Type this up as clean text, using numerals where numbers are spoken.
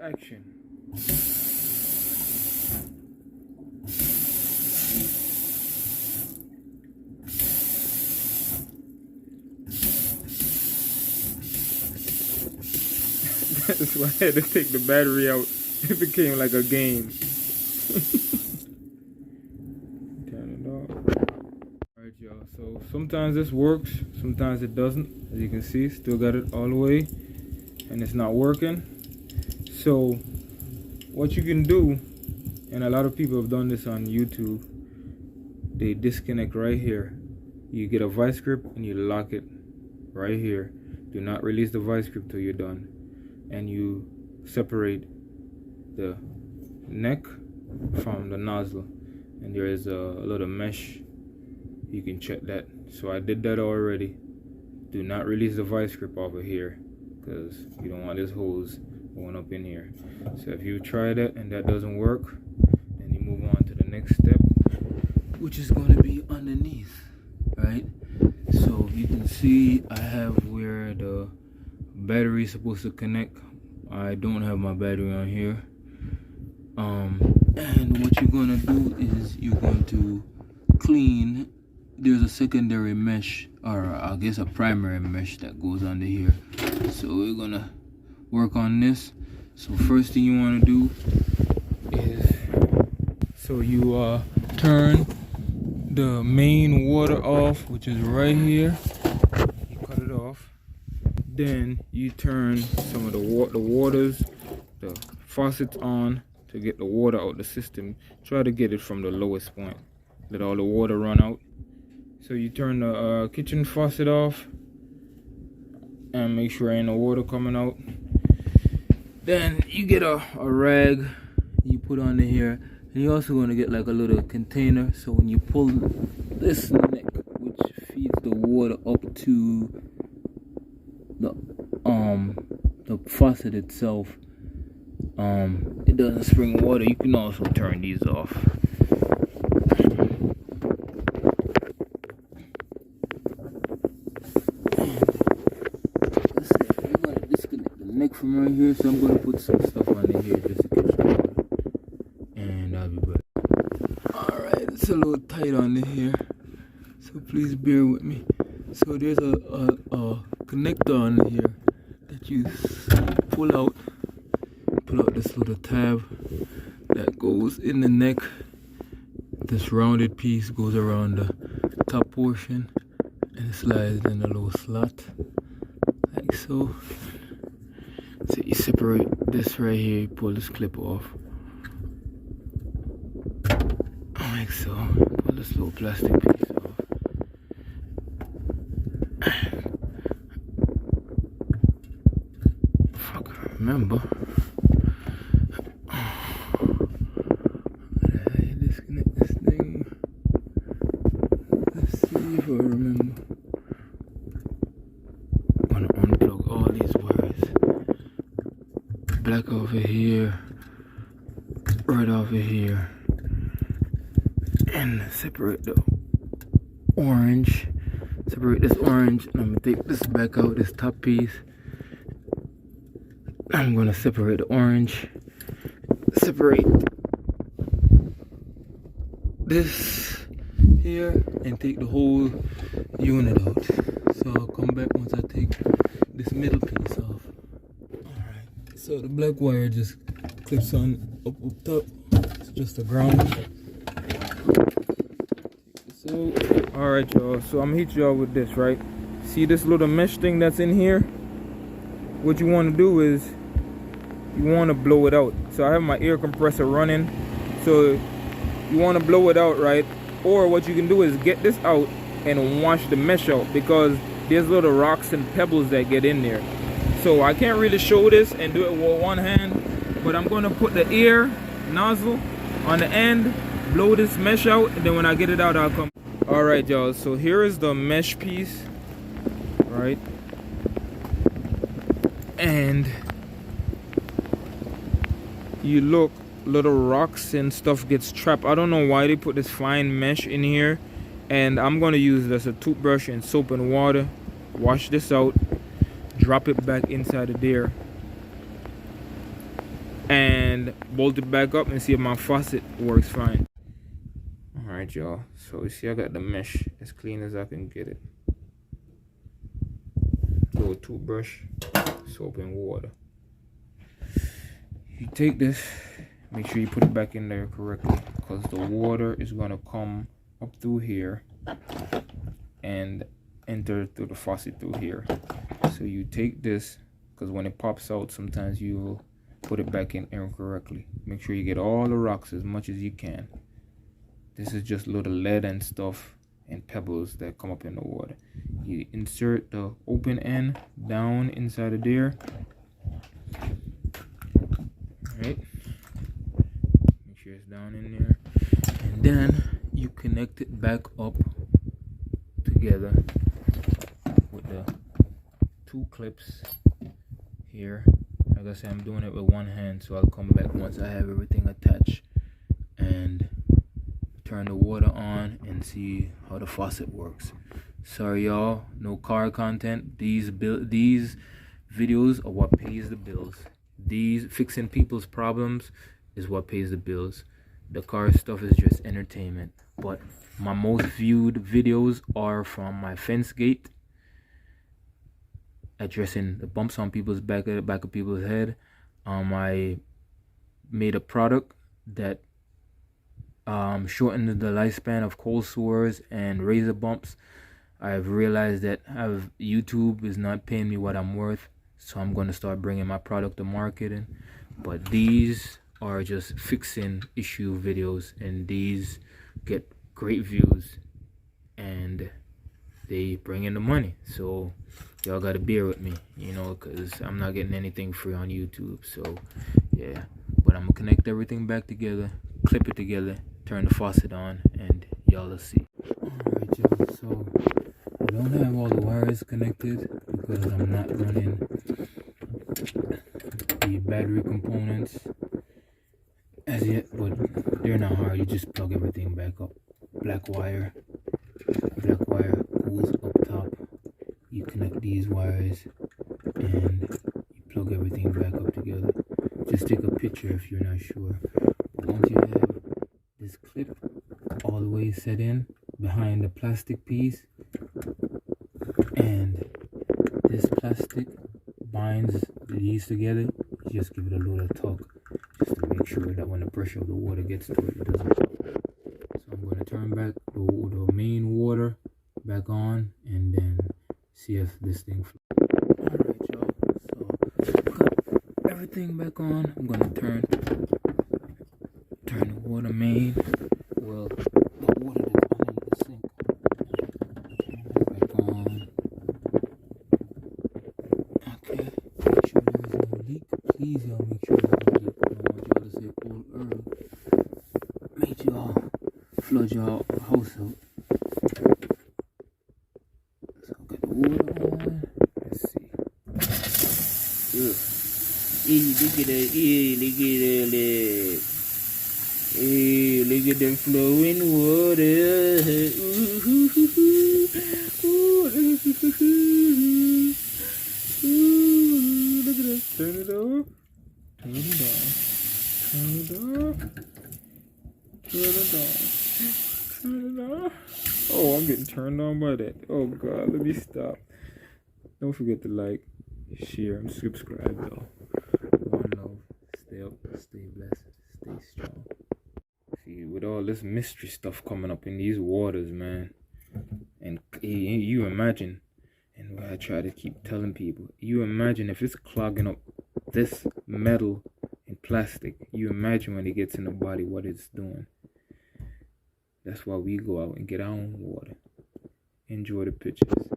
action. That's why I had to take the battery out. It became like a game. Turn it off. Alright, y'all. So sometimes this works, sometimes it doesn't. As you can see, still got it all the way, and it's not working. So what you can do, and a lot of people have done this on YouTube, they disconnect right here. You get a vice grip and you lock it right here. Do not release the vice grip till you're done. And you separate the neck from the nozzle, and there is a little mesh. You can check that. So I did that already. Do not release the vice grip over here, because you don't want this hose going up in here. So if you try that and that doesn't work, then you move on to the next step, which is going to be underneath, right? So you can see I have where the battery is supposed to connect. I don't have my battery on here. And what you're going to do is you're going to clean. There's a secondary mesh, or I guess a primary mesh, that goes under here. So we're gonna work on this. So first thing you want to do is, so you turn the main water off, which is right here. You cut it off. Then you turn some of the waters, the faucets on to get the water out the system. Try to get it from the lowest point. Let all the water run out. So you turn the kitchen faucet off and make sure ain't no water coming out. Then you get a rag you put under here, and you're also going to get like a little container, so when you pull this neck, which feeds the water up to the faucet itself, it doesn't spring water. You can also turn these off. From right here, so I'm going to put some stuff under here just to catch the water, and I'll be back. Alright, it's a little tight under here, so please bear with me. So there's a connector under here that you pull out this little tab that goes in the neck. This rounded piece goes around the top portion and it slides in a little slot like so. So you separate this right here, you pull this clip off, like so. Pull this little plastic piece off. If I can remember. I disconnect this thing. Let's see if I remember. I'm gonna unplug all these wires. Black over here, red over here, and separate the orange. Separate this orange, and I'm gonna take this back out, this top piece. I'm gonna separate the orange, separate this here, and take the whole unit out. So I'll come back once I take this middle piece off. So the black wire just clips on up top. It's just a ground. So, alright y'all, so I'm gonna hit y'all with this, right? See this little mesh thing that's in here? What you want to do is you want to blow it out. So I have my air compressor running, so you want to blow it out, right? Or what you can do is get this out and wash the mesh out, because there's little rocks and pebbles that get in there. So I can't really show this and do it with one hand, but I'm going to put the air nozzle on the end, blow this mesh out, and then when I get it out, I'll come. Alright y'all, so here is the mesh piece, right? And you look, little rocks and stuff gets trapped. I don't know why they put this fine mesh in here, and I'm going to use this a toothbrush and soap and water, wash this out, drop it back inside of there, and bolt it back up and see if my faucet works fine. Alright y'all, so you see I got the mesh as clean as I can get it. Little toothbrush, soap and water. You take this, make sure you put it back in there correctly, because the water is going to come up through here and enter through the faucet through here. So you take this, because when it pops out sometimes you'll put it back in incorrectly. Make sure you get all the rocks as much as you can. This is just little lead and stuff and pebbles that come up in the water. You insert the open end down inside of there. Alright, make sure it's down in there, and then you connect it back up together with the two clips here. Like I said, I'm doing it with one hand, so I'll come back once I have everything attached and turn the water on and see how the faucet works. Sorry y'all, no car content. These videos are what pays the bills. These fixing people's problems is what pays the bills. The car stuff is just entertainment. But my most viewed videos are from my fence gate, addressing the bumps on people's back of people's head. I made a product that shortened the lifespan of cold sores and razor bumps. I've realized that YouTube is not paying me what I'm worth, so I'm going to start bringing my product to marketing. But these are just fixing issue videos, and these get great views and they bring in the money. So y'all gotta bear with me, you know, because I'm not getting anything free on YouTube. So yeah, but I'm gonna connect everything back together, clip it together, turn the faucet on, and y'all will see. Alright y'all, so I don't have all the wires connected because I'm not running the battery components as yet, but they're not hard. You just plug everything back up. Black wire goes up top. You connect these wires and you plug everything back up together. Just take a picture if you're not sure. But once you have this clip all the way set in behind the plastic piece, and this plastic binds these together, you just give it a little tug just to make sure that when the pressure of the water gets to it, it doesn't pop. So I'm going to turn back the main water back on and then see if this thing flows. Alright y'all, so got everything back on. I'm going to turn the water main, well, the water that's underneath the sink, turn that back on. Okay, make sure there's no leak. Please y'all make sure there's no leak. I don't want y'all to say old early. Make y'all flood y'all house out. So got the water on. Let's see. Hey, look at that. Hey, look at that. Hey, look at them flowing water. Look at that. Turn it off. Turn it off. Turn it off. Turn it off. Turn it off. Oh, I'm getting turned on by that. Oh God, let me stop. Don't forget to like, share, and subscribe, though. One love. Stay up, stay blessed, stay strong. See, with all this mystery stuff coming up in these waters, man, and you imagine, and what I try to keep telling people, you imagine if it's clogging up this metal and plastic, you imagine when it gets in the body what it's doing. That's why we go out and get our own water. Enjoy the pictures.